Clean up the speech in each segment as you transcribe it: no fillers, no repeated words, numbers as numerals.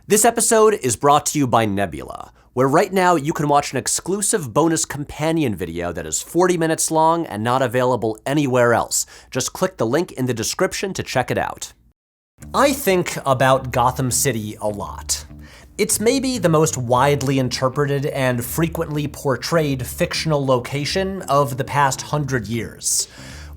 This episode is brought to you by Nebula, where right now you can watch an exclusive bonus companion video that is 40 minutes long and not available anywhere else. Just click the link in the description to check it out. I think about Gotham City a lot. It's maybe the most widely interpreted and frequently portrayed fictional location of the past 100 years.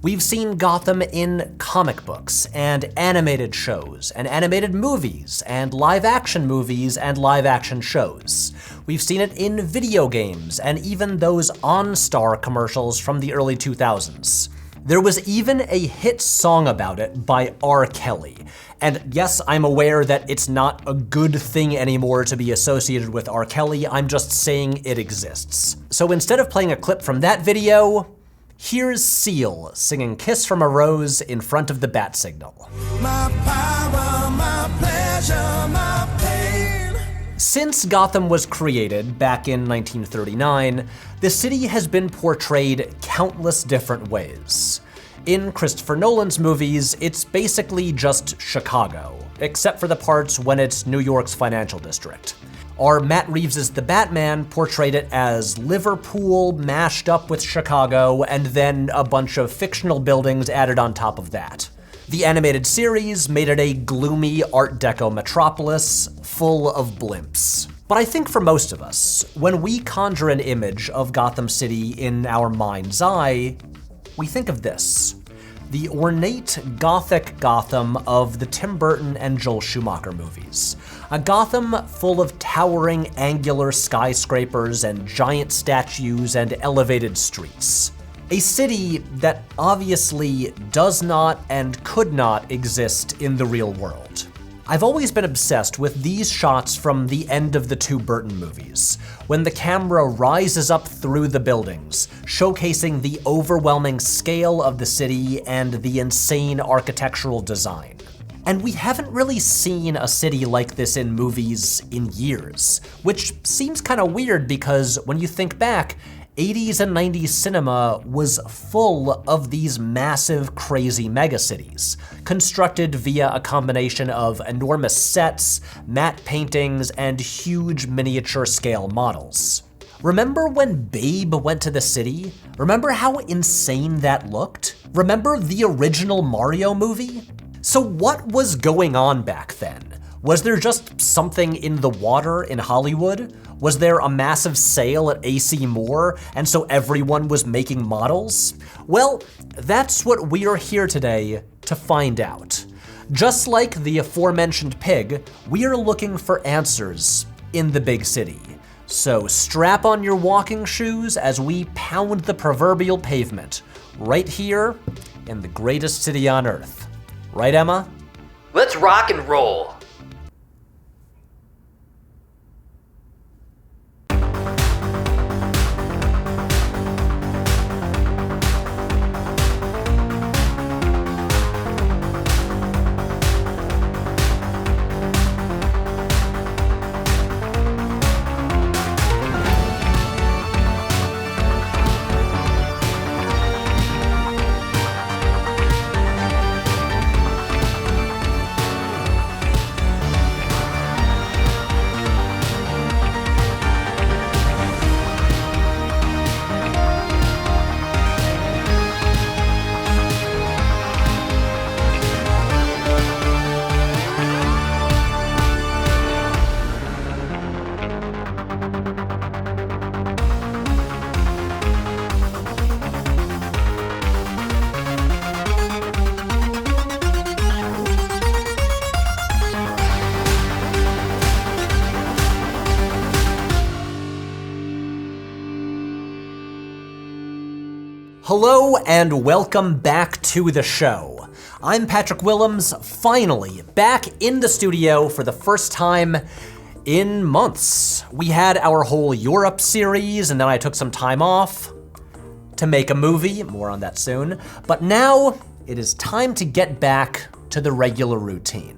We've seen Gotham in comic books, and animated shows, and animated movies, and live-action movies, and live-action shows. We've seen it in video games, and even those OnStar commercials from the early 2000s. There was even a hit song about it by R. Kelly. And yes, I'm aware that it's not a good thing anymore to be associated with R. Kelly, I'm just saying it exists. So instead of playing a clip from that video, here's Seal singing Kiss from a Rose in front of the bat signal. My power, my pleasure, my pain. Since Gotham was created back in 1939, the city has been portrayed countless different ways. In Christopher Nolan's movies, it's basically just Chicago, except for the parts when it's New York's financial district. Our Matt Reeves' The Batman portrayed it as Liverpool mashed up with Chicago, and then a bunch of fictional buildings added on top of that. The animated series made it a gloomy Art Deco metropolis full of blimps. But I think for most of us, when we conjure an image of Gotham City in our mind's eye, we think of this: the ornate, gothic Gotham of the Tim Burton and Joel Schumacher movies. A Gotham full of towering, angular skyscrapers and giant statues and elevated streets. A city that obviously does not and could not exist in the real world. I've always been obsessed with these shots from the end of the two Burton movies, when the camera rises up through the buildings, showcasing the overwhelming scale of the city and the insane architectural design. And we haven't really seen a city like this in movies in years, which seems kind of weird because when you think back, 80s and 90s cinema was full of these massive, crazy megacities, constructed via a combination of enormous sets, matte paintings, and huge miniature-scale models. Remember when Babe went to the city? Remember how insane that looked? Remember the original Mario movie? So what was going on back then? Was there just something in the water in Hollywood? Was there a massive sale at AC Moore, and so everyone was making models? Well, that's what we are here today to find out. Just like the aforementioned pig, we are looking for answers in the big city. So strap on your walking shoes as we pound the proverbial pavement, right here in the greatest city on Earth. Right, Emma? Let's rock and roll. Hello and welcome back to the show. I'm Patrick Willems, finally back in the studio for the first time in months. We had our whole Europe series and then I took some time off to make a movie, more on that soon. But now it is time to get back to the regular routine.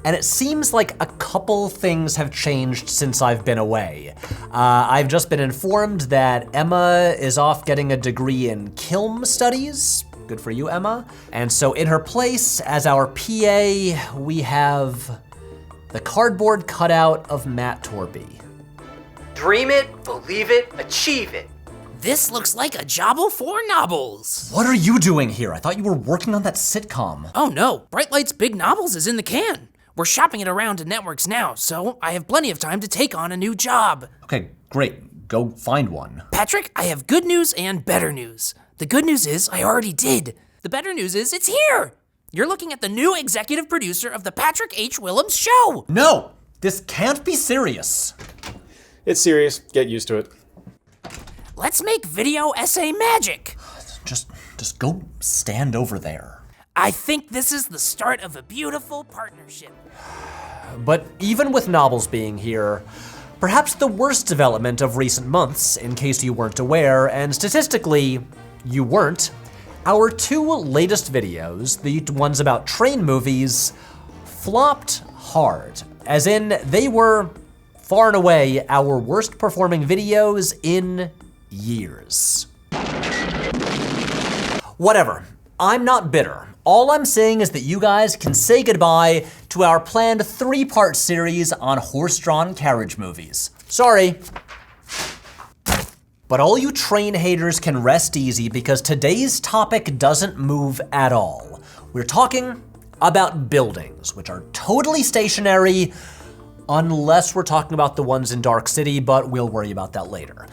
And it seems like a couple things have changed since I've been away. I've just been informed that Emma is off getting a degree in Kilm Studies. Good for you, Emma. And so in her place, as our PA, we have the cardboard cutout of Matt Torpey. Dream it, believe it, achieve it. This looks like a jobble for Nobbles. What are you doing here? I thought you were working on that sitcom. Oh no, Bright Light's Big Nobbles is in the can. We're shopping it around to networks now, so I have plenty of time to take on a new job. Okay, great. Go find one. Patrick, I have good news and better news. The good news is I already did. The better news is it's here. You're looking at the new executive producer of the Patrick H. Willems show. No, this can't be serious. It's serious. Get used to it. Let's make video essay magic. Just go stand over there. I think this is the start of a beautiful partnership. But even with Nobbles being here, perhaps the worst development of recent months, in case you weren't aware, and statistically, you weren't, our two latest videos, the ones about train movies, flopped hard. As in, they were far and away our worst performing videos in years. Whatever, I'm not bitter. All I'm saying is that you guys can say goodbye to our planned 3-part series on horse-drawn carriage movies. Sorry. But all you train haters can rest easy because today's topic doesn't move at all. We're talking about buildings, which are totally stationary, unless we're talking about the ones in Dark City, but we'll worry about that later.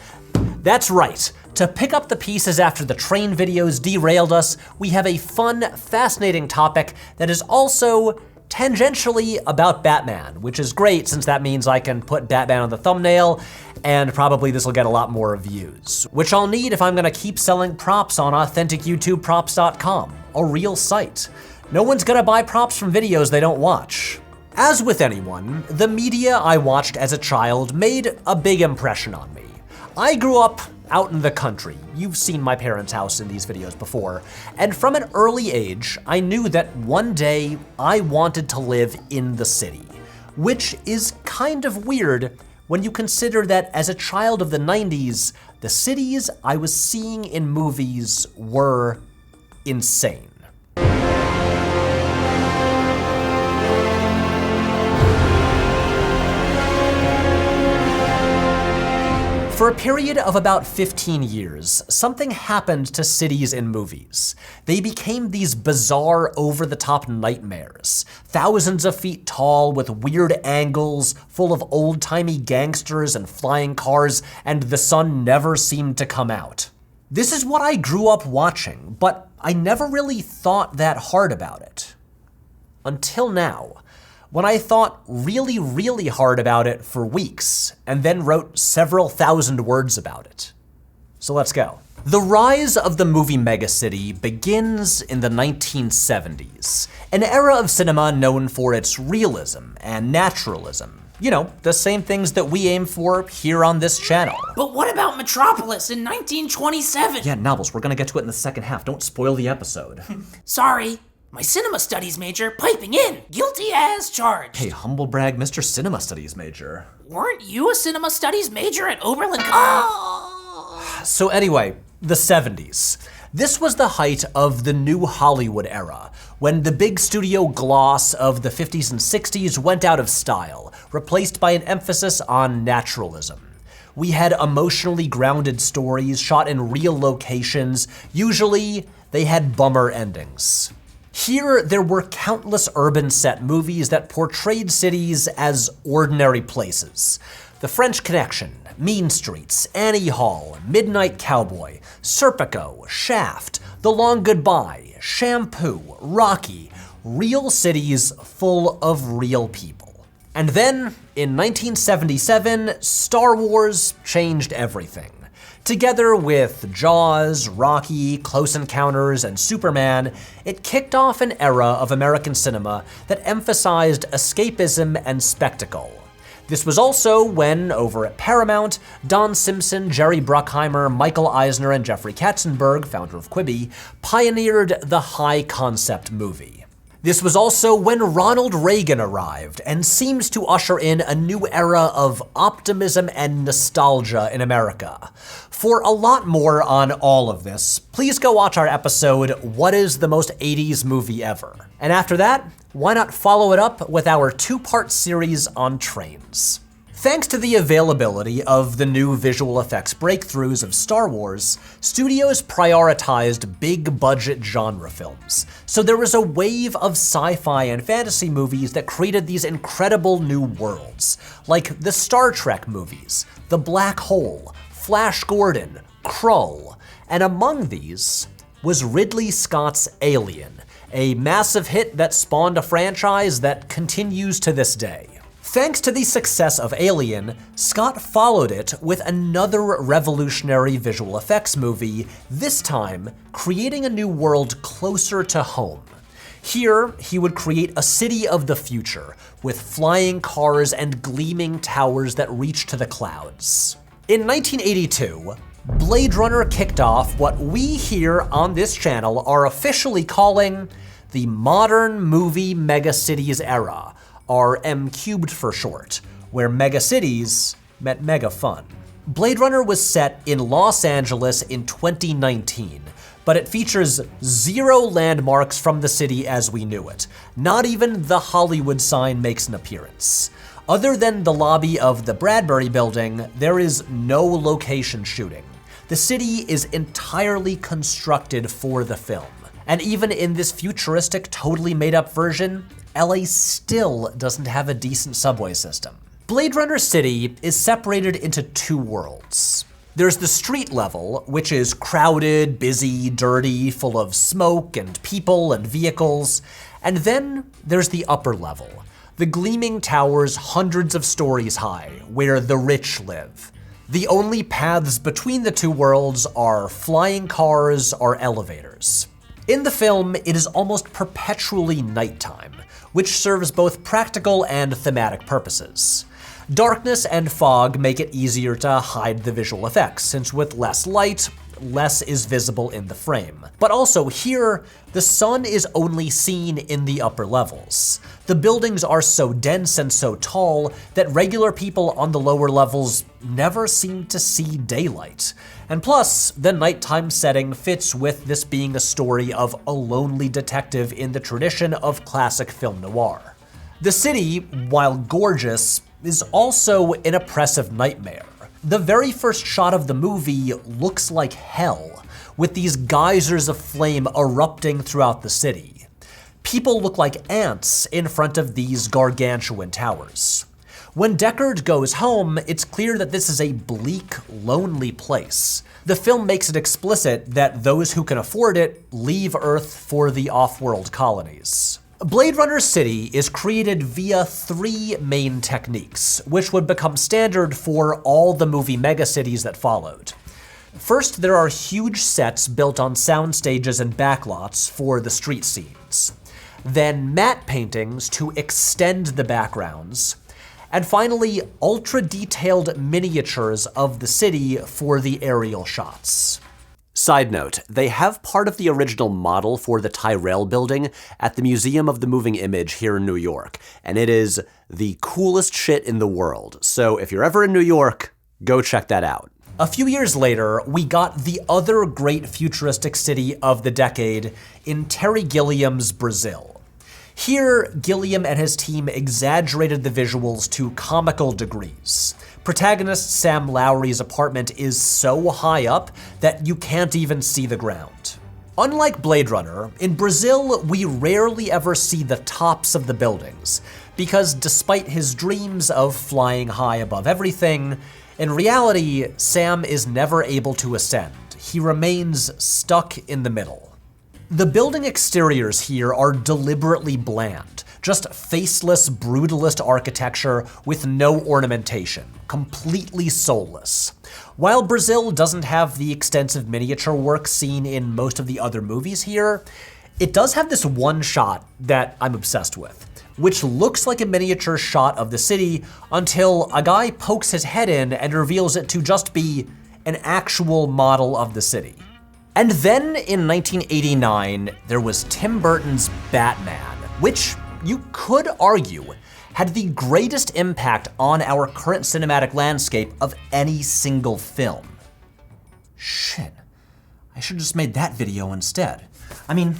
That's right. To pick up the pieces after the train videos derailed us, we have a fun, fascinating topic that is also tangentially about Batman, which is great since that means I can put Batman on the thumbnail, and probably this will get a lot more views, which I'll need if I'm gonna keep selling props on AuthenticYouTubeProps.com, a real site. No one's gonna buy props from videos they don't watch. As with anyone, the media I watched as a child made a big impression on me. I grew up out in the country. You've seen my parents' house in these videos before. And from an early age, I knew that one day I wanted to live in the city, which is kind of weird when you consider that as a child of the 90s, the cities I was seeing in movies were insane. For a period of about 15 years, something happened to cities in movies. They became these bizarre, over-the-top nightmares, thousands of feet tall with weird angles, full of old-timey gangsters and flying cars, and the sun never seemed to come out. This is what I grew up watching, but I never really thought that hard about it. Until now, when I thought really, really hard about it for weeks, and then wrote several thousand words about it. So let's go. The rise of the movie megacity begins in the 1970s, an era of cinema known for its realism and naturalism. You know, the same things that we aim for here on this channel. But what about Metropolis in 1927? Yeah, Nobbles, we're gonna get to it in the second half. Don't spoil the episode. Sorry. My cinema studies major piping in, guilty as charged. Hey, humble brag, Mr. Cinema Studies major. Weren't you a cinema studies major at Oberlin? So anyway, the 70s. This was the height of the new Hollywood era, when the big studio gloss of the 50s and 60s went out of style, replaced by an emphasis on naturalism. We had emotionally grounded stories shot in real locations. Usually, they had bummer endings. Here, there were countless urban set movies that portrayed cities as ordinary places. The French Connection, Mean Streets, Annie Hall, Midnight Cowboy, Serpico, Shaft, The Long Goodbye, Shampoo, Rocky, real cities full of real people. And then, in 1977, Star Wars changed everything. Together with Jaws, Rocky, Close Encounters, and Superman, it kicked off an era of American cinema that emphasized escapism and spectacle. This was also when, over at Paramount, Don Simpson, Jerry Bruckheimer, Michael Eisner, and Jeffrey Katzenberg, founder of Quibi, pioneered the high-concept movie. This was also when Ronald Reagan arrived and seems to usher in a new era of optimism and nostalgia in America. For a lot more on all of this, please go watch our episode, What is the Most 80s Movie Ever? And after that, why not follow it up with our two-part series on trains? Thanks to the availability of the new visual effects breakthroughs of Star Wars, studios prioritized big-budget genre films. So there was a wave of sci-fi and fantasy movies that created these incredible new worlds, like the Star Trek movies, The Black Hole, Flash Gordon, Krull, and among these was Ridley Scott's Alien, a massive hit that spawned a franchise that continues to this day. Thanks to the success of Alien, Scott followed it with another revolutionary visual effects movie, this time creating a new world closer to home. Here, he would create a city of the future, with flying cars and gleaming towers that reach to the clouds. In 1982, Blade Runner kicked off what we here on this channel are officially calling the modern movie megacities era, or M³ for short, where megacities meant mega fun. Blade Runner was set in Los Angeles in 2019, but it features zero landmarks from the city as we knew it. Not even the Hollywood sign makes an appearance. Other than the lobby of the Bradbury Building, there is no location shooting. The city is entirely constructed for the film. And even in this futuristic, totally made-up version, LA still doesn't have a decent subway system. Blade Runner City is separated into two worlds. There's the street level, which is crowded, busy, dirty, full of smoke and people and vehicles. And then there's the upper level, the gleaming towers hundreds of stories high, where the rich live. The only paths between the two worlds are flying cars or elevators. In the film, it is almost perpetually nighttime, which serves both practical and thematic purposes. Darkness and fog make it easier to hide the visual effects, since with less light, less is visible in the frame. But also here, the sun is only seen in the upper levels. The buildings are so dense and so tall that regular people on the lower levels never seem to see daylight. And plus, the nighttime setting fits with this being a story of a lonely detective in the tradition of classic film noir. The city, while gorgeous, is also an oppressive nightmare. The very first shot of the movie looks like hell, with these geysers of flame erupting throughout the city. People look like ants in front of these gargantuan towers. When Deckard goes home, it's clear that this is a bleak, lonely place. The film makes it explicit that those who can afford it leave Earth for the off-world colonies. Blade Runner City is created via three main techniques, which would become standard for all the movie megacities that followed. First, there are huge sets built on sound stages and backlots for the street scenes. Then matte paintings to extend the backgrounds. And finally, ultra-detailed miniatures of the city for the aerial shots. Side note, they have part of the original model for the Tyrell building at the Museum of the Moving Image here in New York, and it is the coolest shit in the world. So if you're ever in New York, go check that out. A few years later, we got the other great futuristic city of the decade in Terry Gilliam's Brazil. Here, Gilliam and his team exaggerated the visuals to comical degrees. Protagonist Sam Lowry's apartment is so high up that you can't even see the ground. Unlike Blade Runner, in Brazil, we rarely ever see the tops of the buildings, because despite his dreams of flying high above everything, in reality, Sam is never able to ascend. He remains stuck in the middle. The building exteriors here are deliberately bland, just faceless, brutalist architecture with no ornamentation, completely soulless. While Brazil doesn't have the extensive miniature work seen in most of the other movies here, it does have this one shot that I'm obsessed with, which looks like a miniature shot of the city until a guy pokes his head in and reveals it to just be an actual model of the city. And then in 1989, there was Tim Burton's Batman, which you could argue had the greatest impact on our current cinematic landscape of any single film. Shit, I should have just made that video instead. I mean,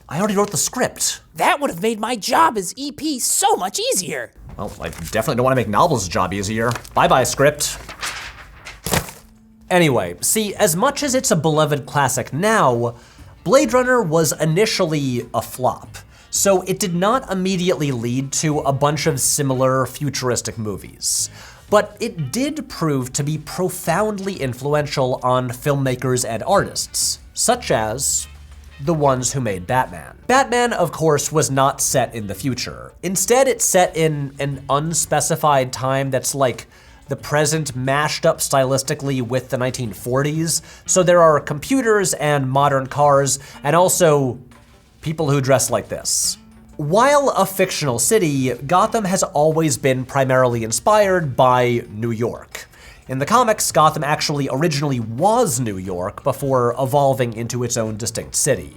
I already wrote the script. That would have made my job as EP so much easier. Well, I definitely don't want to make Nobbles' job easier. Bye-bye, script. Anyway, see, as much as it's a beloved classic now, Blade Runner was initially a flop, so it did not immediately lead to a bunch of similar futuristic movies. But it did prove to be profoundly influential on filmmakers and artists, such as the ones who made Batman. Batman, of course, was not set in the future. Instead, it's set in an unspecified time that's like the present mashed up stylistically with the 1940s. So there are computers and modern cars, and also people who dress like this. While a fictional city, Gotham has always been primarily inspired by New York. In the comics, Gotham actually originally was New York before evolving into its own distinct city.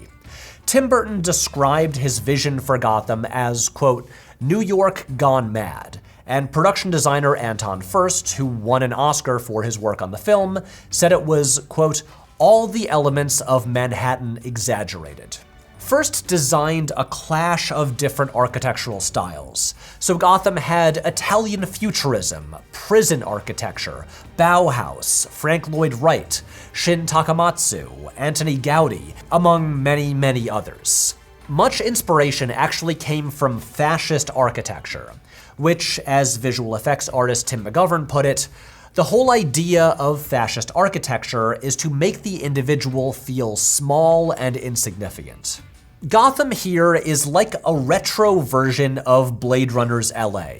Tim Burton described his vision for Gotham as, quote, New York gone mad, and production designer Anton Furst, who won an Oscar for his work on the film, said it was, quote, all the elements of Manhattan exaggerated. Furst designed a clash of different architectural styles. So Gotham had Italian futurism, prison architecture, Bauhaus, Frank Lloyd Wright, Shin Takamatsu, Antoni Gaudi, among many, many others. Much inspiration actually came from fascist architecture, which, as visual effects artist Tim McGovern put it, the whole idea of fascist architecture is to make the individual feel small and insignificant. Gotham here is like a retro version of Blade Runner's LA.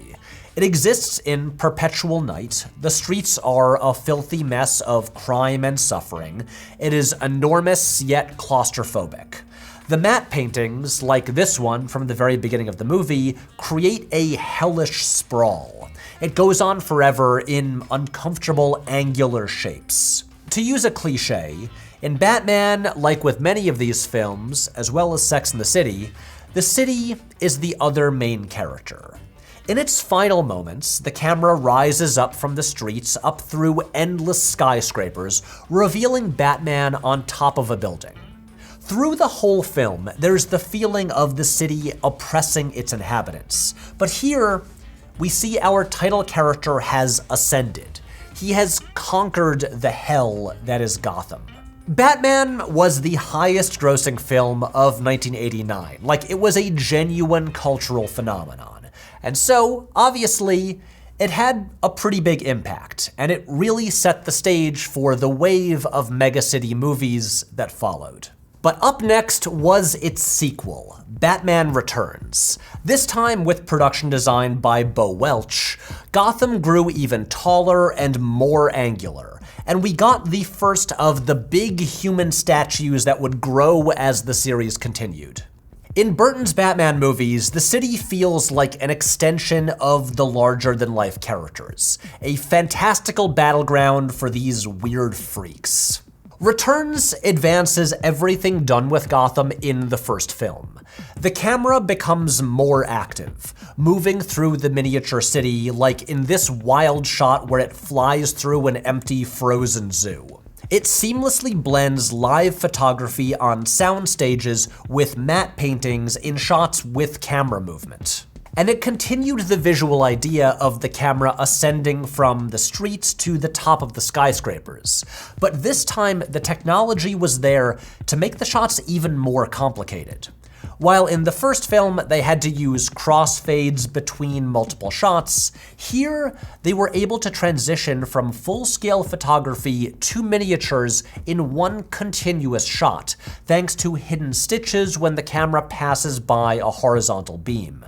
It exists in perpetual night. The streets are a filthy mess of crime and suffering. It is enormous yet claustrophobic. The matte paintings, like this one from the very beginning of the movie, create a hellish sprawl. It goes on forever in uncomfortable angular shapes. To use a cliche, in Batman, like with many of these films, as well as Sex and the City is the other main character. In its final moments, the camera rises up from the streets up through endless skyscrapers, revealing Batman on top of a building. Through the whole film, there's the feeling of the city oppressing its inhabitants. But here, we see our title character has ascended. He has conquered the hell that is Gotham. Batman was the highest grossing film of 1989. Like, it was a genuine cultural phenomenon. And so, obviously, it had a pretty big impact, and it really set the stage for the wave of megacity movies that followed. But up next was its sequel, Batman Returns. This time with production design by Bo Welch, Gotham grew even taller and more angular, and we got the first of the big human statues that would grow as the series continued. In Burton's Batman movies, the city feels like an extension of the larger-than-life characters, a fantastical battleground for these weird freaks. Returns advances everything done with Gotham in the first film. The camera becomes more active, moving through the miniature city like in this wild shot where it flies through an empty frozen zoo. It seamlessly blends live photography on sound stages with matte paintings in shots with camera movement. And it continued the visual idea of the camera ascending from the streets to the top of the skyscrapers. But this time, the technology was there to make the shots even more complicated. While in the first film, they had to use crossfades between multiple shots, here, they were able to transition from full-scale photography to miniatures in one continuous shot, thanks to hidden stitches when the camera passes by a horizontal beam.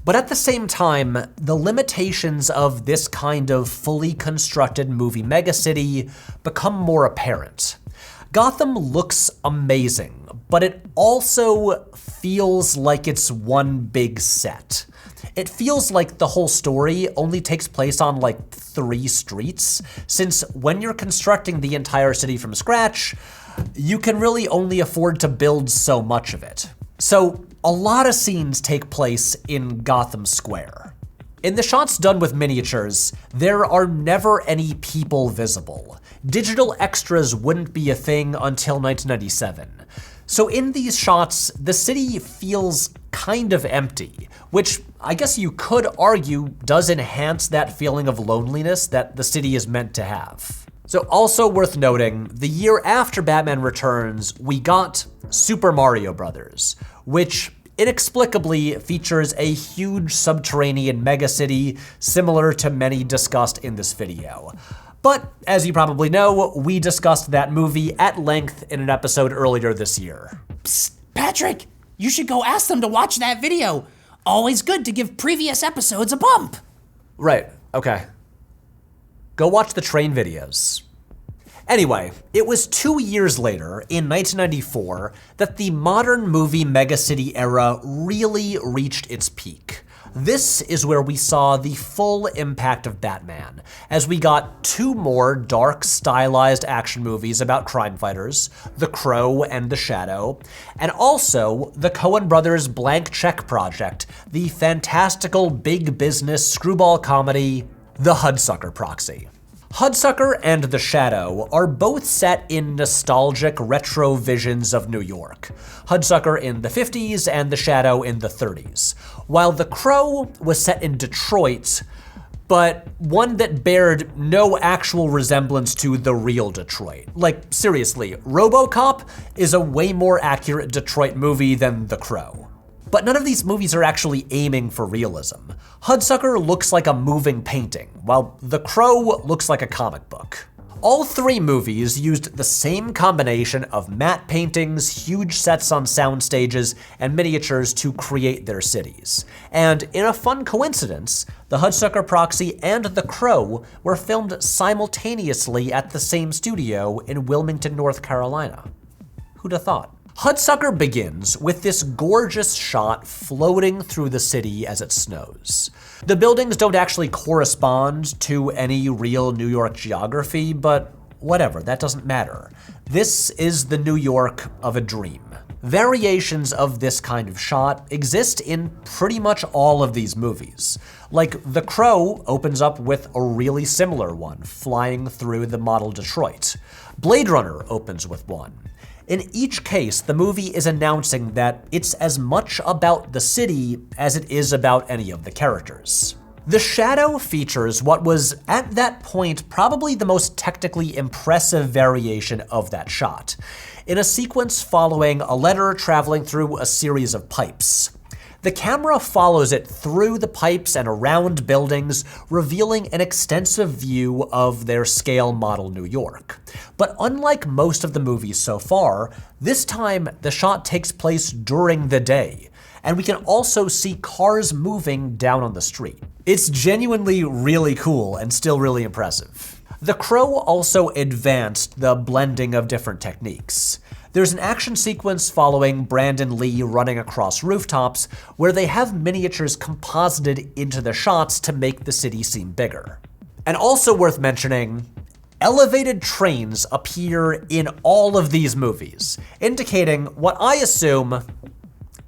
But at the same time, the limitations of this kind of fully constructed movie megacity become more apparent. Gotham looks amazing, but it also feels like it's one big set. It feels like the whole story only takes place on like 3 streets, since when you're constructing the entire city from scratch, you can really only afford to build so much of it. So a lot of scenes take place in Gotham Square. In the shots done with miniatures, there are never any people visible. Digital extras wouldn't be a thing until 1997. So in these shots, the city feels kind of empty, which I guess you could argue does enhance that feeling of loneliness that the city is meant to have. So also worth noting, the year after Batman Returns, we got Super Mario Bros., which inexplicably features a huge subterranean megacity similar to many discussed in this video. But as you probably know, we discussed that movie at length in an episode earlier this year. Psst, Patrick, you should go ask them to watch that video. Always good to give previous episodes a bump. Right, okay. Go watch the train videos. Anyway, it was 2 years later, in 1994, that the modern movie megacity era really reached its peak. This is where we saw the full impact of Batman, as we got 2 more dark, stylized action movies about crime fighters, The Crow and The Shadow, and also the Coen brothers' blank check project, the fantastical big business screwball comedy, The Hudsucker Proxy. Hudsucker and The Shadow are both set in nostalgic retro visions of New York. Hudsucker in the 50s and The Shadow in the 30s, while The Crow was set in Detroit, but one that bared no actual resemblance to the real Detroit. Like, seriously, RoboCop is a way more accurate Detroit movie than The Crow. But none of these movies are actually aiming for realism. Hudsucker looks like a moving painting, while The Crow looks like a comic book. All 3 movies used the same combination of matte paintings, huge sets on sound stages, and miniatures to create their cities. And in a fun coincidence, The Hudsucker Proxy and The Crow were filmed simultaneously at the same studio in Wilmington, North Carolina. Who'd have thought? Hudsucker begins with this gorgeous shot floating through the city as it snows. The buildings don't actually correspond to any real New York geography, but whatever, that doesn't matter. This is the New York of a dream. Variations of this kind of shot exist in pretty much all of these movies. Like, The Crow opens up with a really similar one, flying through the model Detroit. Blade Runner opens with one. In each case, the movie is announcing that it's as much about the city as it is about any of the characters. The Shadow features what was, at that point, probably the most technically impressive variation of that shot, in a sequence following a letter traveling through a series of pipes. The camera follows it through the pipes and around buildings, revealing an extensive view of their scale model New York. But unlike most of the movies so far, this time the shot takes place during the day, and we can also see cars moving down on the street. It's genuinely really cool and still really impressive. The Crow also advanced the blending of different techniques. There's an action sequence following Brandon Lee running across rooftops where they have miniatures composited into the shots to make the city seem bigger. And also worth mentioning, elevated trains appear in all of these movies, indicating what I assume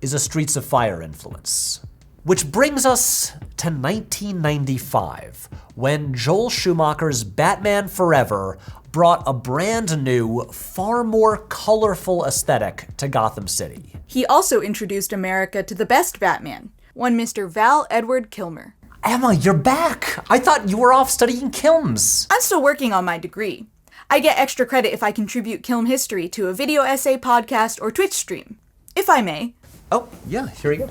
is a Streets of Fire influence. Which brings us to 1995, when Joel Schumacher's Batman Forever brought a brand new, far more colorful aesthetic to Gotham City. He also introduced America to the best Batman, one Mr. Val Edward Kilmer. Emma, you're back! I thought you were off studying Kilms. I'm still working on my degree. I get extra credit if I contribute Kilm history to a video essay, podcast, or Twitch stream. If I may. Oh, yeah, here you go.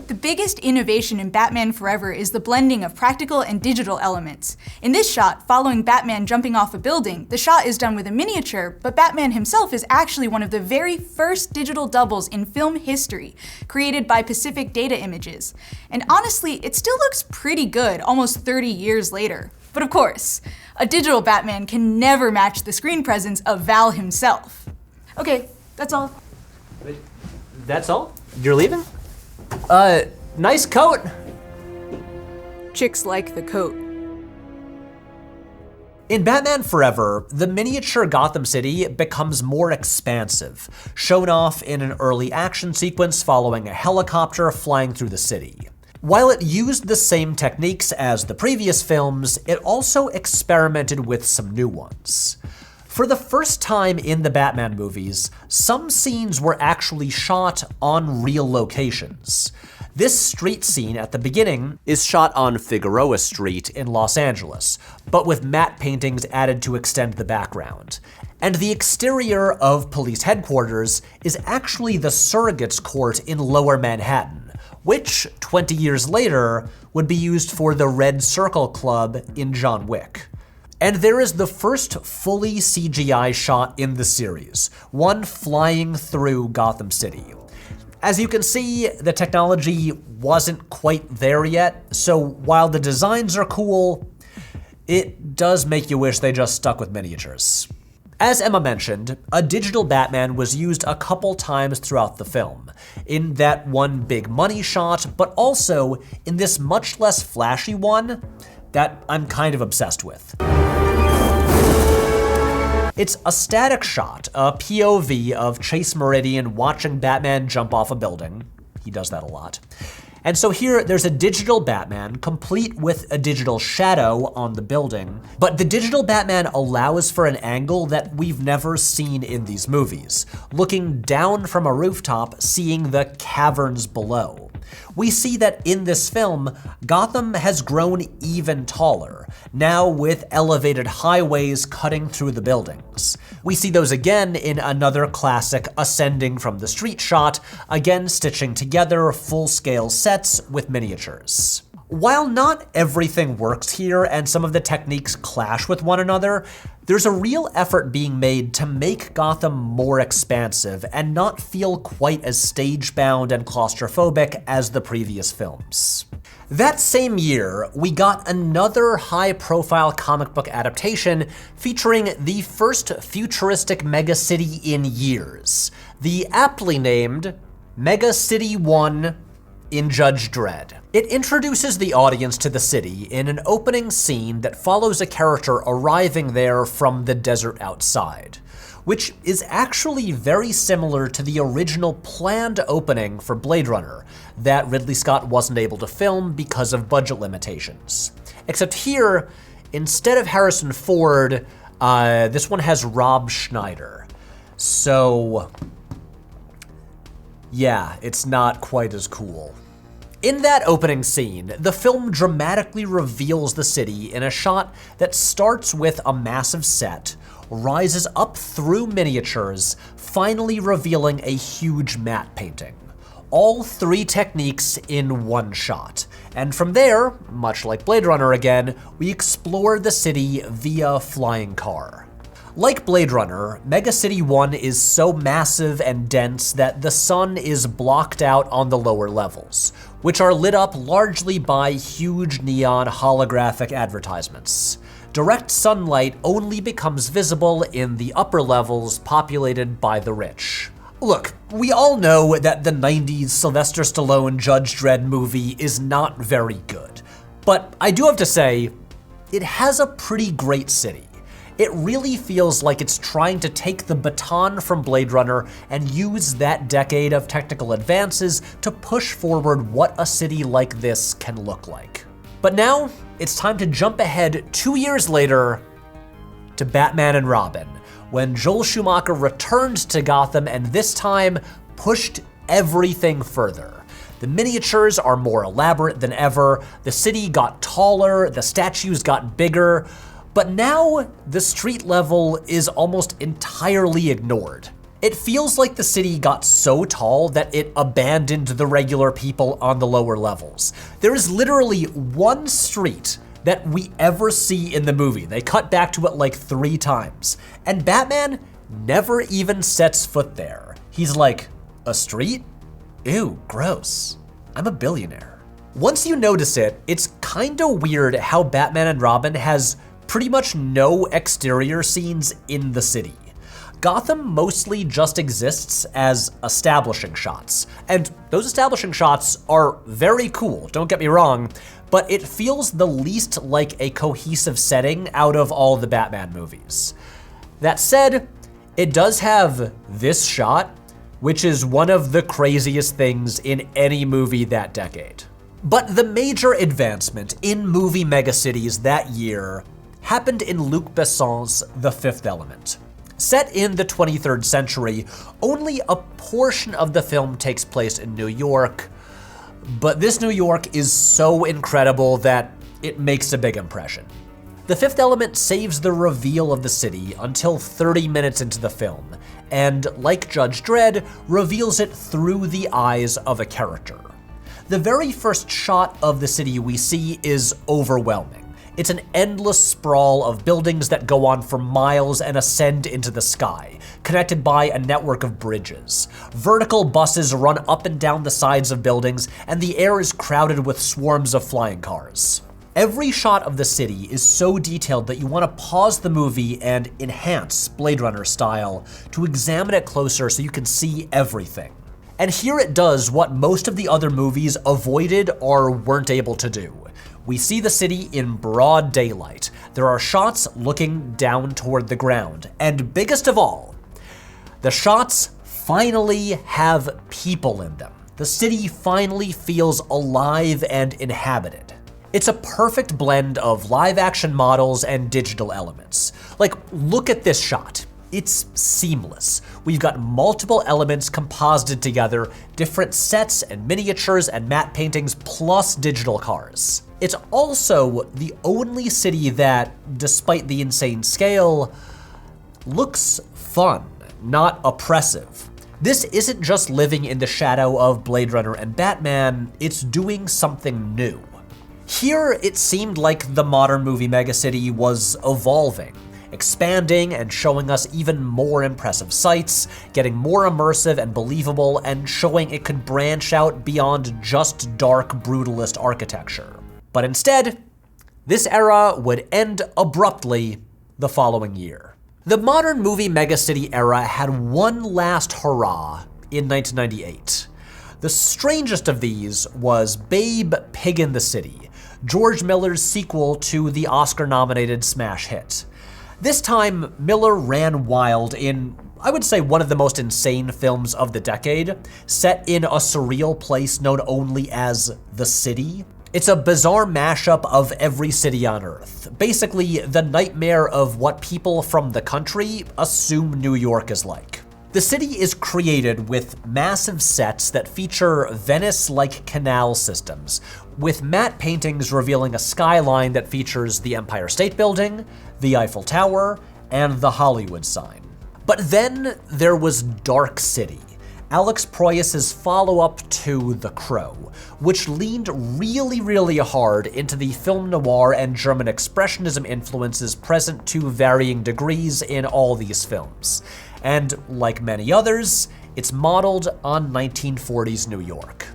The biggest innovation in Batman Forever is the blending of practical and digital elements. In this shot, following Batman jumping off a building, the shot is done with a miniature, but Batman himself is actually one of the very first digital doubles in film history, created by Pacific Data Images. And honestly, it still looks pretty good almost 30 years later. But of course, a digital Batman can never match the screen presence of Val himself. Okay, that's all. Wait, that's all? You're leaving? Nice coat. Chicks like the coat. In Batman Forever, the miniature Gotham City becomes more expansive, shown off in an early action sequence following a helicopter flying through the city. While it used the same techniques as the previous films, it also experimented with some new ones. For the first time in the Batman movies, some scenes were actually shot on real locations. This street scene at the beginning is shot on Figueroa Street in Los Angeles, but with matte paintings added to extend the background. And the exterior of police headquarters is actually the Surrogates Court in Lower Manhattan, which 20 years later would be used for the Red Circle Club in John Wick. And there is the first fully CGI shot in the series, one flying through Gotham City. As you can see, the technology wasn't quite there yet, so while the designs are cool, it does make you wish they just stuck with miniatures. As Emma mentioned, a digital Batman was used a couple times throughout the film, in that one big money shot, but also in this much less flashy one that I'm kind of obsessed with. It's a static shot, a POV of Chase Meridian watching Batman jump off a building. He does that a lot. And so here, there's a digital Batman, complete with a digital shadow on the building, but the digital Batman allows for an angle that we've never seen in these movies, looking down from a rooftop, seeing the caverns below. We see that in this film, Gotham has grown even taller, now with elevated highways cutting through the buildings. We see those again in another classic ascending from the street shot, again stitching together full-scale sets with miniatures. While not everything works here and some of the techniques clash with one another, there's a real effort being made to make Gotham more expansive and not feel quite as stage-bound and claustrophobic as the previous films. That same year, we got another high-profile comic book adaptation featuring the first futuristic megacity in years, the aptly named Megacity 1 in Judge Dredd. It introduces the audience to the city in an opening scene that follows a character arriving there from the desert outside, which is actually very similar to the original planned opening for Blade Runner that Ridley Scott wasn't able to film because of budget limitations. Except here, instead of Harrison Ford, this one has Rob Schneider. So yeah, it's not quite as cool. In that opening scene, the film dramatically reveals the city in a shot that starts with a massive set, rises up through miniatures, finally revealing a huge matte painting. All three techniques in one shot. And from there, much like Blade Runner again, we explore the city via flying car. Like Blade Runner, Megacity 1 is so massive and dense that the sun is blocked out on the lower levels, which are lit up largely by huge neon holographic advertisements. Direct sunlight only becomes visible in the upper levels populated by the rich. Look, we all know that the 90s Sylvester Stallone Judge Dredd movie is not very good, but I do have to say, it has a pretty great city. It really feels like it's trying to take the baton from Blade Runner and use that decade of technical advances to push forward what a city like this can look like. But now, it's time to jump ahead 2 years later to Batman and Robin, when Joel Schumacher returned to Gotham and this time pushed everything further. The miniatures are more elaborate than ever, the city got taller, the statues got bigger, but now the street level is almost entirely ignored. It feels like the city got so tall that it abandoned the regular people on the lower levels. There is literally one street that we ever see in the movie. They cut back to it like 3 times, and Batman never even sets foot there. He's like, a street? Ew, gross. I'm a billionaire. Once you notice it, it's kinda weird how Batman and Robin has pretty much no exterior scenes in the city. Gotham mostly just exists as establishing shots, and those establishing shots are very cool, don't get me wrong, but it feels the least like a cohesive setting out of all the Batman movies. That said, it does have this shot, which is one of the craziest things in any movie that decade. But the major advancement in movie megacities that year happened in Luc Besson's The Fifth Element. Set in the 23rd century, only a portion of the film takes place in New York, but this New York is so incredible that it makes a big impression. The Fifth Element saves the reveal of the city until 30 minutes into the film, and like Judge Dredd, reveals it through the eyes of a character. The very first shot of the city we see is overwhelming. It's an endless sprawl of buildings that go on for miles and ascend into the sky, connected by a network of bridges. Vertical buses run up and down the sides of buildings, and the air is crowded with swarms of flying cars. Every shot of the city is so detailed that you want to pause the movie and enhance Blade Runner style to examine it closer so you can see everything. And here it does what most of the other movies avoided or weren't able to do. We see the city in broad daylight. There are shots looking down toward the ground. And biggest of all, the shots finally have people in them. The city finally feels alive and inhabited. It's a perfect blend of live action models and digital elements. Like, look at this shot. It's seamless. We've got multiple elements composited together, different sets and miniatures and matte paintings, plus digital cars. It's also the only city that, despite the insane scale, looks fun, not oppressive. This isn't just living in the shadow of Blade Runner and Batman, it's doing something new. Here, it seemed like the modern movie megacity was evolving, expanding and showing us even more impressive sights, getting more immersive and believable, and showing it could branch out beyond just dark, brutalist architecture. But instead, this era would end abruptly the following year. The modern movie megacity era had one last hurrah in 1998. The strangest of these was Babe, Pig in the City, George Miller's sequel to the Oscar-nominated smash hit. This time, Miller ran wild in, I would say, one of the most insane films of the decade, set in a surreal place known only as the City. It's a bizarre mashup of every city on Earth, basically the nightmare of what people from the country assume New York is like. The city is created with massive sets that feature Venice-like canal systems, with matte paintings revealing a skyline that features the Empire State Building, the Eiffel Tower, and the Hollywood sign. But then there was Dark City, Alex Proyas's follow-up to The Crow, which leaned really hard into the film noir and German expressionism influences present to varying degrees in all these films. And like many others, it's modeled on 1940s New York.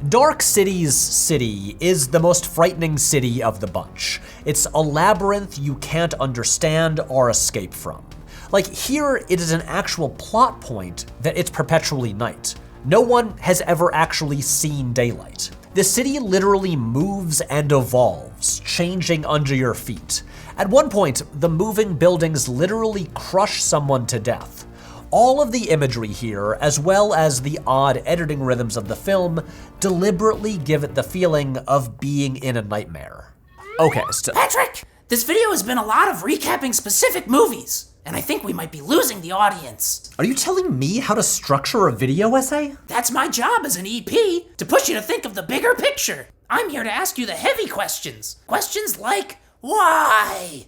Dark City's city is the most frightening city of the bunch. It's a labyrinth you can't understand or escape from. Like, here it is an actual plot point that it's perpetually night. No one has ever actually seen daylight. The city literally moves and evolves, changing under your feet. At one point, the moving buildings literally crush someone to death. All of the imagery here, as well as the odd editing rhythms of the film, deliberately give it the feeling of being in a nightmare. Okay, Patrick, this video has been a lot of recapping specific movies, and I think we might be losing the audience. Are you telling me how to structure a video essay? That's my job as an EP, to push you to think of the bigger picture. I'm here to ask you the heavy questions. Questions like, why?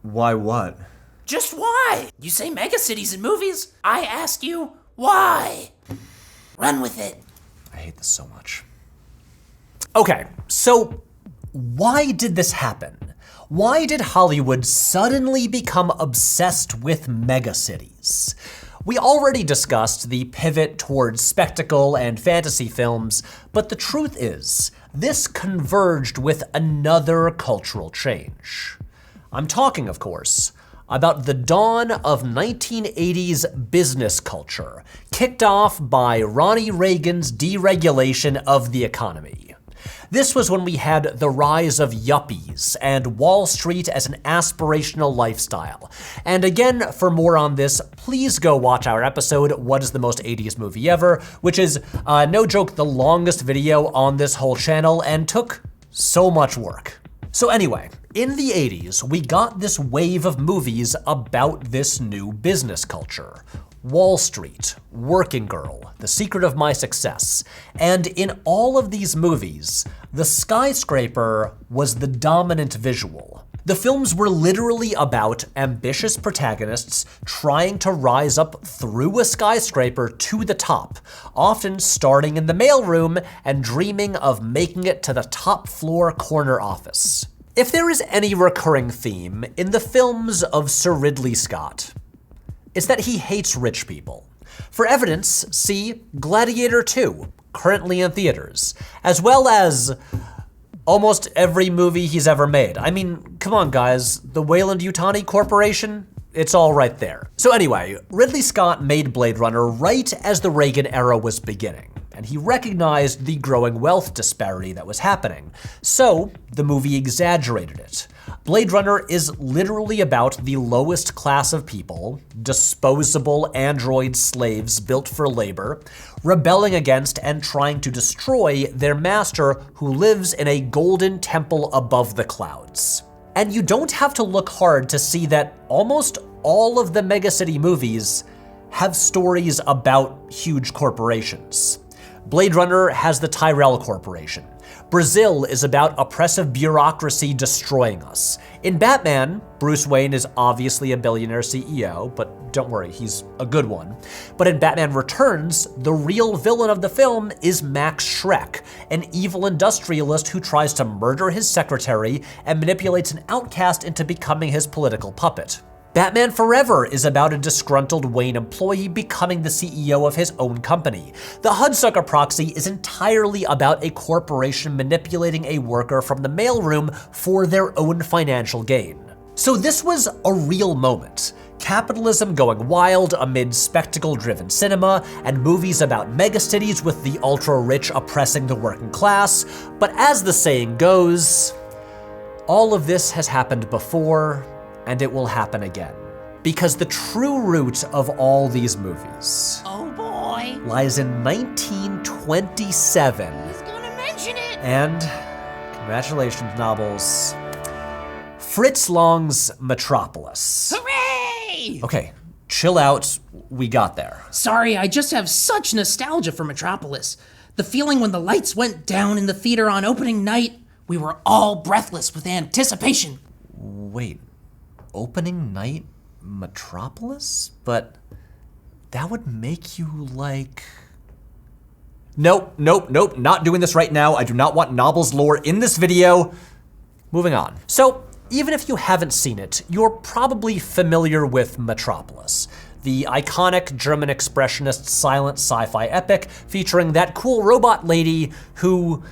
Why what? Just why? You say megacities in movies, I ask you, why? Run with it. I hate this so much. Okay, so why did this happen? Why did Hollywood suddenly become obsessed with megacities? We already discussed the pivot towards spectacle and fantasy films, but the truth is, this converged with another cultural change. I'm talking, of course, about the dawn of 1980s business culture, kicked off by Ronnie Reagan's deregulation of the economy. This was when we had the rise of yuppies and Wall Street as an aspirational lifestyle. And again, for more on this, please go watch our episode, What is the Most 80s Movie Ever, which is, no joke, the longest video on this whole channel and took so much work. So anyway, in the 80s, we got this wave of movies about this new business culture. Wall Street, Working Girl, The Secret of My Success. And in all of these movies, the skyscraper was the dominant visual. The films were literally about ambitious protagonists trying to rise up through a skyscraper to the top, often starting in the mailroom and dreaming of making it to the top floor corner office. If there is any recurring theme in the films of Sir Ridley Scott, it's that he hates rich people. For evidence, see Gladiator 2, currently in theaters, as well as almost every movie he's ever made. I mean, come on guys, the Weyland-Yutani Corporation, it's all right there. So anyway, Ridley Scott made Blade Runner right as the Reagan era was beginning, and he recognized the growing wealth disparity that was happening. So the movie exaggerated it. Blade Runner is literally about the lowest class of people, disposable android slaves built for labor, rebelling against and trying to destroy their master who lives in a golden temple above the clouds. And you don't have to look hard to see that almost all of the megacity movies have stories about huge corporations. Blade Runner has the Tyrell Corporation. Brazil is about oppressive bureaucracy destroying us. In Batman, Bruce Wayne is obviously a billionaire CEO, but don't worry, he's a good one. But in Batman Returns, the real villain of the film is Max Schreck, an evil industrialist who tries to murder his secretary and manipulates an outcast into becoming his political puppet. Batman Forever is about a disgruntled Wayne employee becoming the CEO of his own company. The Hudsucker Proxy is entirely about a corporation manipulating a worker from the mailroom for their own financial gain. So this was a real moment. Capitalism going wild amid spectacle-driven cinema and movies about megacities with the ultra-rich oppressing the working class. But as the saying goes, all of this has happened before, and it will happen again. Because the true root of all these movies, Oh boy. lies in 1927. He's gonna mention it. And, congratulations, Nobbles, Fritz Lang's Metropolis. Hooray! Okay, chill out, we got there. Sorry, I just have such nostalgia for Metropolis. The feeling when the lights went down in the theater on opening night, we were all breathless with anticipation. Wait, opening night Metropolis? But that would make you like... Nope, not doing this right now. I do not want Nobbles lore in this video. Moving on. So, even if you haven't seen it, you're probably familiar with Metropolis, the iconic German expressionist silent sci-fi epic featuring that cool robot lady who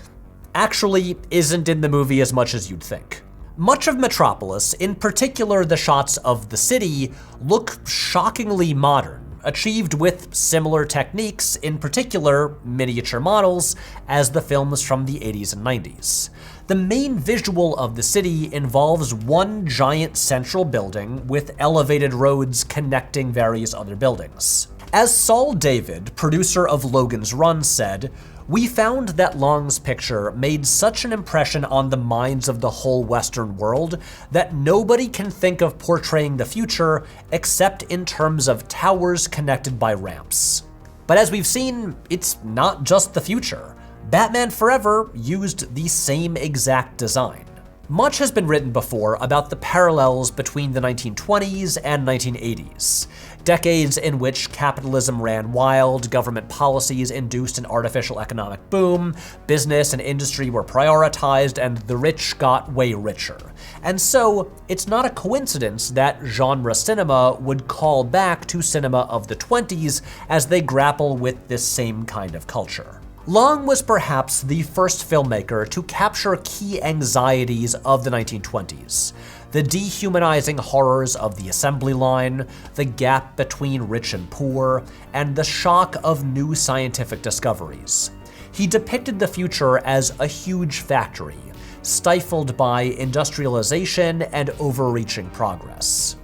actually isn't in the movie as much as you'd think. Much of Metropolis, in particular the shots of the city, look shockingly modern, achieved with similar techniques, in particular miniature models, as the films from the 80s and 90s. The main visual of the city involves one giant central building with elevated roads connecting various other buildings. As Saul David, producer of Logan's Run, said, "We found that Long's picture made such an impression on the minds of the whole Western world that nobody can think of portraying the future except in terms of towers connected by ramps." But as we've seen, it's not just the future. Batman Forever used the same exact design. Much has been written before about the parallels between the 1920s and 1980s, decades in which capitalism ran wild, government policies induced an artificial economic boom, business and industry were prioritized, and the rich got way richer. And so, it's not a coincidence that genre cinema would call back to cinema of the 20s as they grapple with this same kind of culture. Long was perhaps the first filmmaker to capture key anxieties of the 1920s. The dehumanizing horrors of the assembly line, the gap between rich and poor, and the shock of new scientific discoveries. He depicted the future as a huge factory, stifled by industrialization and overreaching progress.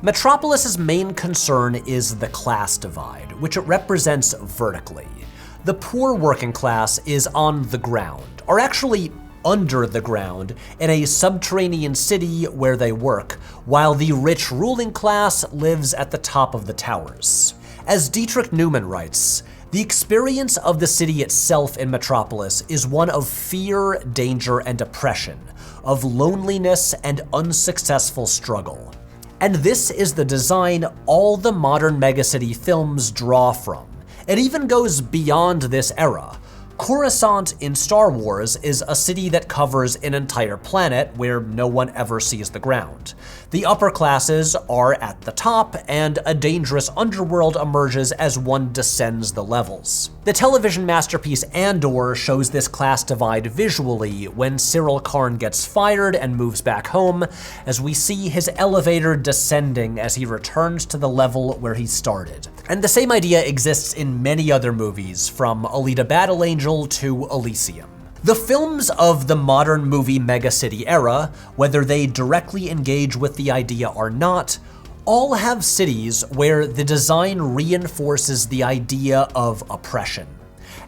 Metropolis's main concern is the class divide, which it represents vertically. The poor working class is on the ground, or actually under the ground, in a subterranean city where they work, while the rich ruling class lives at the top of the towers. As Dietrich Neumann writes, the experience of the city itself in Metropolis is one of fear, danger, and oppression, of loneliness and unsuccessful struggle. And this is the design all the modern megacity films draw from. It even goes beyond this era. Coruscant in Star Wars is a city that covers an entire planet where no one ever sees the ground. The upper classes are at the top, and a dangerous underworld emerges as one descends the levels. The television masterpiece Andor shows this class divide visually when Cyril Karn gets fired and moves back home, as we see his elevator descending as he returns to the level where he started. And the same idea exists in many other movies, from Alita Battle Angel to Elysium. The films of the modern movie megacity era, whether they directly engage with the idea or not, all have cities where the design reinforces the idea of oppression.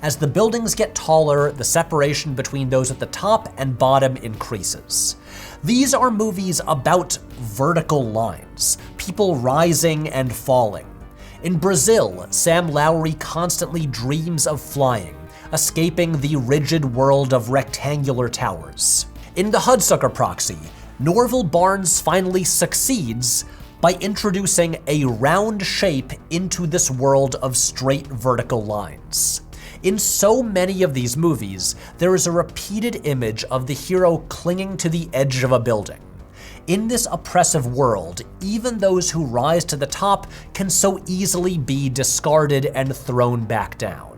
As the buildings get taller, the separation between those at the top and bottom increases. These are movies about vertical lines, people rising and falling. In Brazil, Sam Lowry constantly dreams of flying, escaping the rigid world of rectangular towers. In The Hudsucker Proxy, Norval Barnes finally succeeds by introducing a round shape into this world of straight vertical lines. In so many of these movies, there is a repeated image of the hero clinging to the edge of a building. In this oppressive world, even those who rise to the top can so easily be discarded and thrown back down.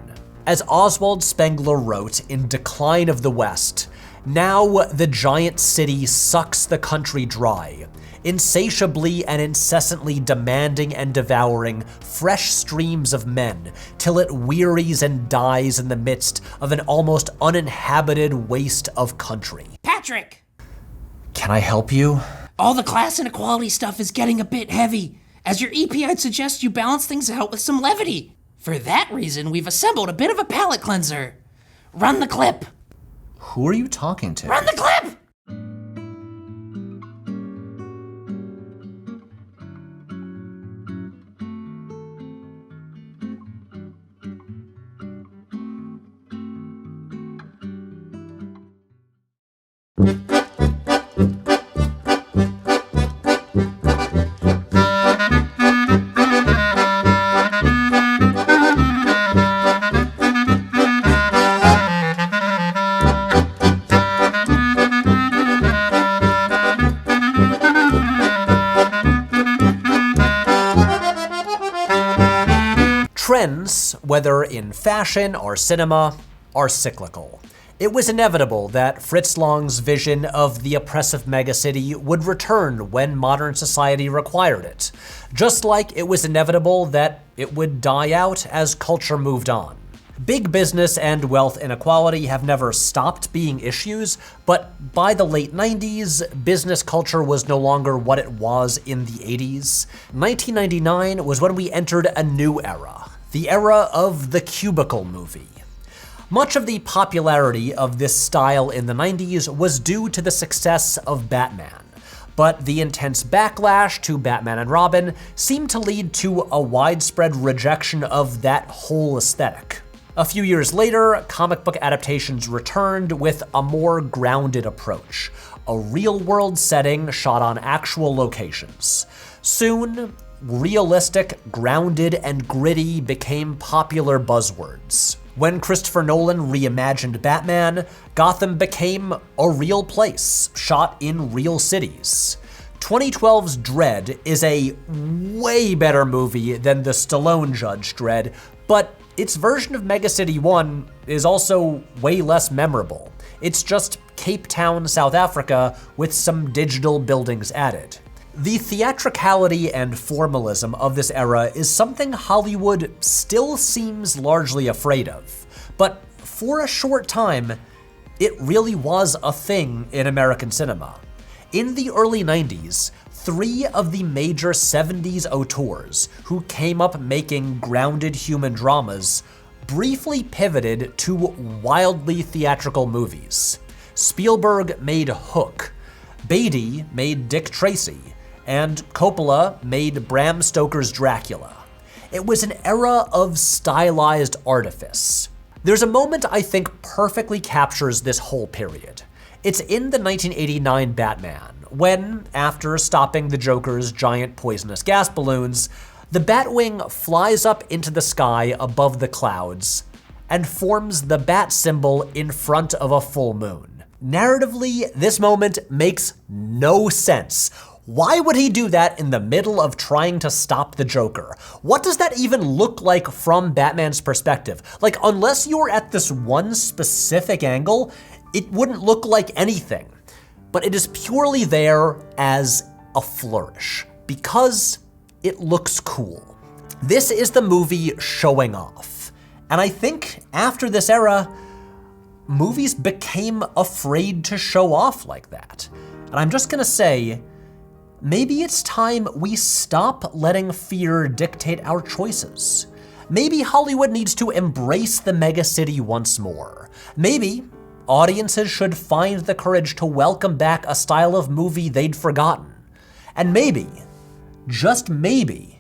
As Oswald Spengler wrote in Decline of the West, now the giant city sucks the country dry, insatiably and incessantly demanding and devouring fresh streams of men, till it wearies and dies in the midst of an almost uninhabited waste of country. Patrick! Can I help you? All the class inequality stuff is getting a bit heavy. As your EP, I'd suggest you balance things out with some levity. For that reason, we've assembled a bit of a palate cleanser. Run the clip. Who are you talking to? Run the clip! Trends, whether in fashion or cinema, are cyclical. It was inevitable that Fritz Lang's vision of the oppressive megacity would return when modern society required it, just like it was inevitable that it would die out as culture moved on. Big business and wealth inequality have never stopped being issues, but by the late 90s, business culture was no longer what it was in the 80s. 1999 was when we entered a new era, the era of the cubicle movie. Much of the popularity of this style in the 90s was due to the success of Batman, but the intense backlash to Batman and Robin seemed to lead to a widespread rejection of that whole aesthetic. A few years later, comic book adaptations returned with a more grounded approach, a real-world setting shot on actual locations. Soon, realistic, grounded, and gritty became popular buzzwords. When Christopher Nolan reimagined Batman, Gotham became a real place, shot in real cities. 2012's Dredd is a way better movie than the Stallone Judge Dredd, but its version of Megacity 1 is also way less memorable. It's just Cape Town, South Africa, with some digital buildings added. The theatricality and formalism of this era is something Hollywood still seems largely afraid of. But for a short time, it really was a thing in American cinema. In the early 90s, 3 of the major 70s auteurs who came up making grounded human dramas briefly pivoted to wildly theatrical movies. Spielberg made Hook, Beatty made Dick Tracy, and Coppola made Bram Stoker's Dracula. It was an era of stylized artifice. There's a moment I think perfectly captures this whole period. It's in the 1989 Batman, when, after stopping the Joker's giant poisonous gas balloons, the Batwing flies up into the sky above the clouds and forms the bat symbol in front of a full moon. Narratively, this moment makes no sense. Why would he do that in the middle of trying to stop the Joker? What does that even look like from Batman's perspective? Like, unless you're at this one specific angle, it wouldn't look like anything. But it is purely there as a flourish, because it looks cool. This is the movie showing off. And I think after this era, movies became afraid to show off like that. And I'm just gonna say, maybe it's time we stop letting fear dictate our choices. Maybe Hollywood needs to embrace the megacity once more. Maybe audiences should find the courage to welcome back a style of movie they'd forgotten. And maybe, just maybe,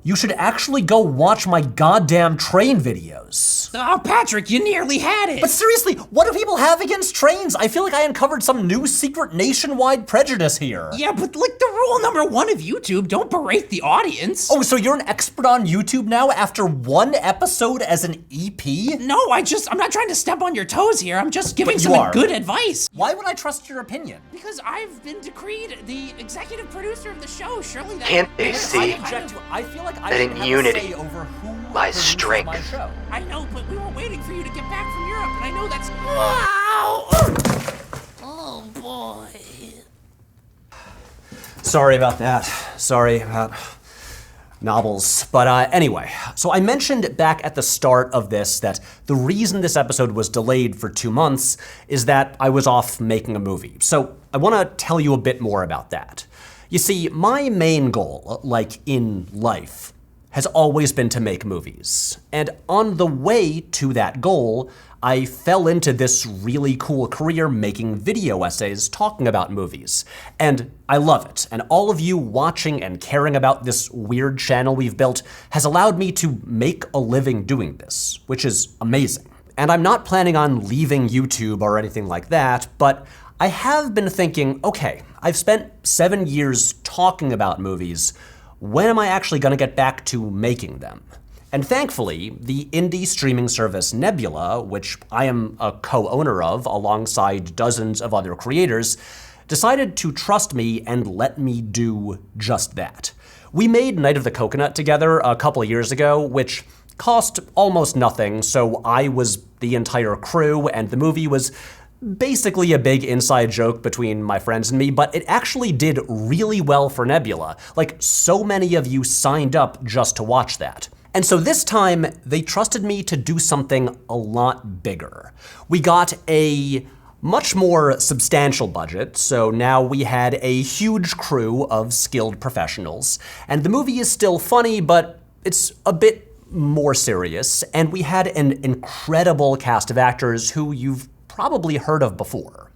you should actually go watch my goddamn train videos. Oh, Patrick, you nearly had it. But seriously, what do people have against trains? I feel like I uncovered some new secret nationwide prejudice here. Yeah, but like the rule number 1 of YouTube, don't berate the audience. Oh, so you're an expert on YouTube now after 1 episode as an EP? No, I'm not trying to step on your toes here. I'm just giving some good advice. Why would I trust your opinion? Because I've been decreed the executive producer of the show. Surely that... Can't they see I feel like I that should in have unity a say over who lies produces strength? my show. I know, but we were waiting for you to get back from Europe, and I know that's... Wow! Oh, boy. Sorry about that. Sorry about Nobbles. But anyway, so I mentioned back at the start of this that the reason this episode was delayed for 2 months is that I was off making a movie. So I want to tell you a bit more about that. You see, my main goal, like in life, has always been to make movies. And on the way to that goal, I fell into this really cool career making video essays talking about movies. And I love it. And all of you watching and caring about this weird channel we've built has allowed me to make a living doing this, which is amazing. And I'm not planning on leaving YouTube or anything like that, but I have been thinking, okay, I've spent 7 years talking about movies. When am I actually gonna get back to making them? And thankfully, the indie streaming service Nebula, which I am a co-owner of alongside dozens of other creators, decided to trust me and let me do just that. We made Night of the Coconut together a couple of years ago, which cost almost nothing, so I was the entire crew, and the movie was basically a big inside joke between my friends and me, but it actually did really well for Nebula. Like, so many of you signed up just to watch that. And so this time, they trusted me to do something a lot bigger. We got a much more substantial budget, so now we had a huge crew of skilled professionals. And the movie is still funny, but it's a bit more serious, and we had an incredible cast of actors who you've probably heard of before.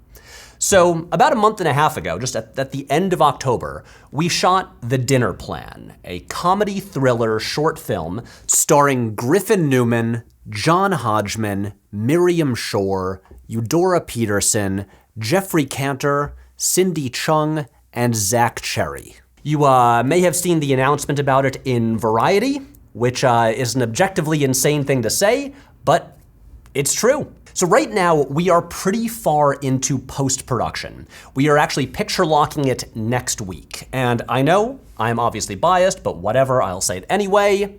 So about a month and a half ago, just at the end of October, we shot The Dinner Plan, a comedy thriller short film starring Griffin Newman, John Hodgman, Miriam Shore, Eudora Peterson, Jeffrey Cantor, Cindy Chung, and Zach Cherry. You may have seen the announcement about it in Variety, which is an objectively insane thing to say, but it's true. So right now, we are pretty far into post-production. We are actually picture locking it next week. And I know I'm obviously biased, but whatever, I'll say it anyway.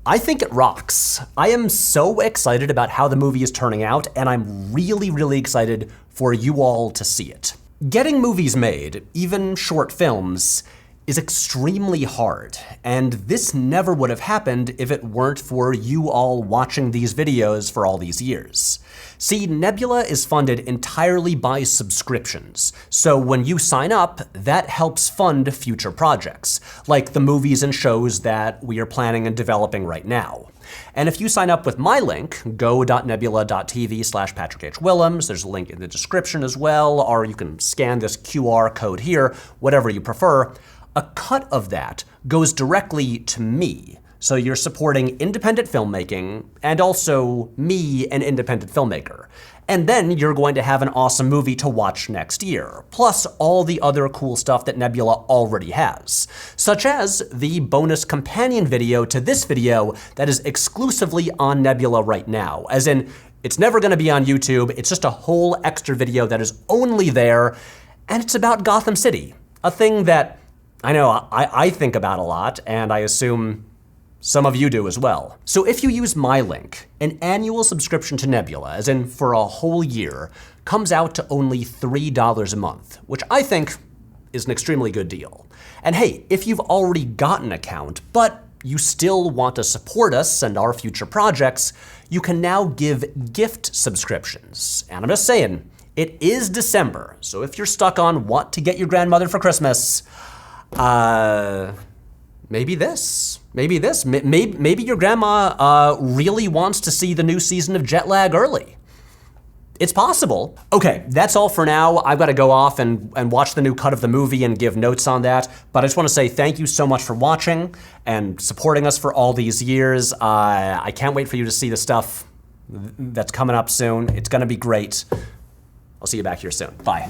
I think it rocks. I am so excited about how the movie is turning out, and I'm really, really excited for you all to see it. Getting movies made, even short films, is extremely hard, and this never would have happened if it weren't for you all watching these videos for all these years. See, Nebula is funded entirely by subscriptions, so when you sign up, that helps fund future projects, like the movies and shows that we are planning and developing right now. And if you sign up with my link, go.nebula.tv/Patrick H. Willems, there's a link in the description as well, or you can scan this QR code here, whatever you prefer, a cut of that goes directly to me. So you're supporting independent filmmaking and also me, an independent filmmaker. And then you're going to have an awesome movie to watch next year, plus all the other cool stuff that Nebula already has, such as the bonus companion video to this video that is exclusively on Nebula right now, as in, it's never gonna be on YouTube, it's just a whole extra video that is only there, and it's about Gotham City, a thing that I know I think about a lot, and I assume some of you do as well. So if you use my link, an annual subscription to Nebula, as in for a whole year, comes out to only $3 a month, which I think is an extremely good deal. And hey, if you've already got an account, but you still want to support us and our future projects, you can now give gift subscriptions. And I'm just saying, it is December, so if you're stuck on what to get your grandmother for Christmas, maybe this. Maybe your grandma really wants to see the new season of Jet Lag early. It's possible. Okay, that's all for now. I've got to go off and watch the new cut of the movie and give notes on that. But I just want to say thank you so much for watching and supporting us for all these years. I can't wait for you to see the stuff that's coming up soon. It's gonna be great. I'll see you back here soon. Bye.